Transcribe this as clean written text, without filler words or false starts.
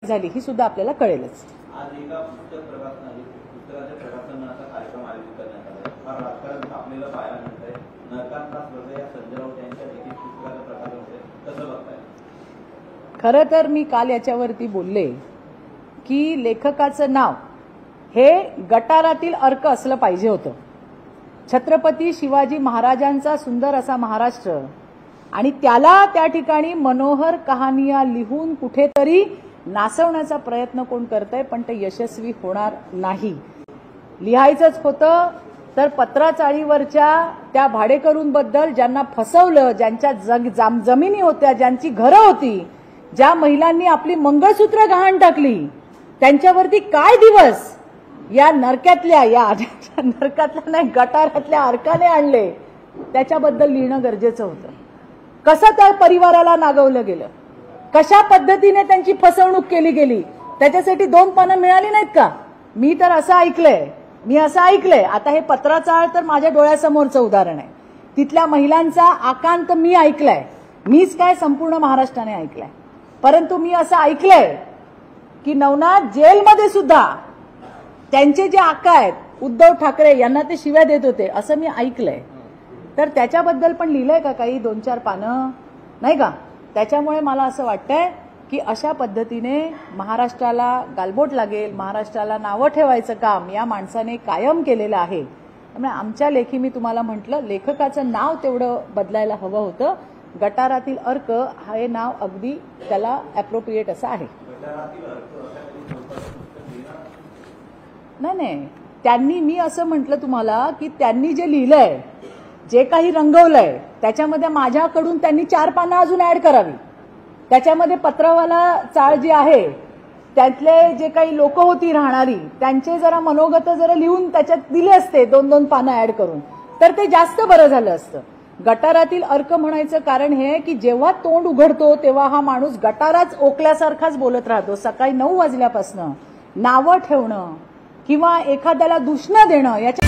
झाली ही सुद्धा आपल्याला कळेलच। आज एका उत्तराच्या प्रकाशनाचा असा कार्यक्रम आयोजित करण्यात आला आहे। फार राजकारण आपल्याला पाहायला मिळत आहे। नरकांतला स्पर्धा या संजय राऊत यांच्या देखील पुस्तकाचा प्रकाश होते, कसं बघताय? खरं तर मी काल याच्यावरती बोलले की लेखकाचं नाव हे गटारातील अर्क असलं पाहिजे होतं। छत्रपती शिवाजी महाराजांचा सुंदर असा महाराष्ट्र आणि त्याला त्या ठिकाणी मनोहर कहानिया लिहून कुठेतरी नासवण्याचा प्रयत्न कोण करतंय, पण ते यशस्वी होणार नाही। लिहायचंच होतं तर पत्राचाळीवरच्या त्या भाडेकरूंबद्दल ज्यांना फसवलं, ज्यांच्या जमिनी होत्या, ज्यांची घरं होती, ज्या महिलांनी आपली मंगळसूत्र गहाण टाकली, त्यांच्यावरती काय दिवस या नरकातल्या नाही गटारातल्या अर्काने आणले, त्याच्याबद्दल लिहिणं गरजेचं होतं। कसं त्या परिवाराला नागवलं गेलं, कशा पद्धतीने त्यांची फसवणूक केली गेली, त्याच्यासाठी 2 पानं मिळाली नाहीत का? मी तर असं ऐकलंय। आता हे पत्राचाळ तर माझ्या डोळ्यासमोरचं उदाहरण आहे। तिथल्या महिलांचा आकांत मी ऐकलाय, मीच काय संपूर्ण महाराष्ट्राने ऐकलाय। परंतु मी असं ऐकलंय की नवनाथ जेलमध्ये सुद्धा त्यांचे जे आका आहेत उद्धव ठाकरे यांना ते शिव्या देत होते, असं मी ऐकलंय। तर त्याच्याबद्दल पण लिहिलंय का काही 2-4 पानं? नाही का? त्याच्यामुळे मला असं वाटतंय की अशा पद्धतीने महाराष्ट्राला गालबोट लागेल, महाराष्ट्राला नावं ठेवायचं काम या माणसाने कायम केलेलं आहे। त्यामुळे आमच्या लेखी मी तुम्हाला म्हटलं लेखकाचं नाव तेवढं बदलायला हवं होतं। गटारातील अर्क हे नाव अगदी त्याला अप्रोप्रिएट असं आहे। नाही, त्यांनी, मी असं म्हटलं तुम्हाला की त्यांनी जे लिहिलंय, जे काही रंगवलंय, त्याच्यामध्ये माझ्याकडून त्यांनी 4 पानं अजून ऍड करावी। त्याच्यामध्ये पत्रवाला चाळ जी आहे त्यातले जे काही लोक होती राहणारी, त्यांचे जरा मनोगत जरा लिहून त्याच्यात दिले असते 2-2 पानं ऍड करून, तर ते जास्त बरं झालं असतं। गटारातील अर्क म्हणायचं कारण हे की जेव्हा तोंड उघडतो तेव्हा हा माणूस गटाराच ओकल्यासारखाच बोलत राहतो। सकाळी 9 वाजल्यापासून नावं ठेवणं किंवा एखाद्याला दूषणं देणं याच्या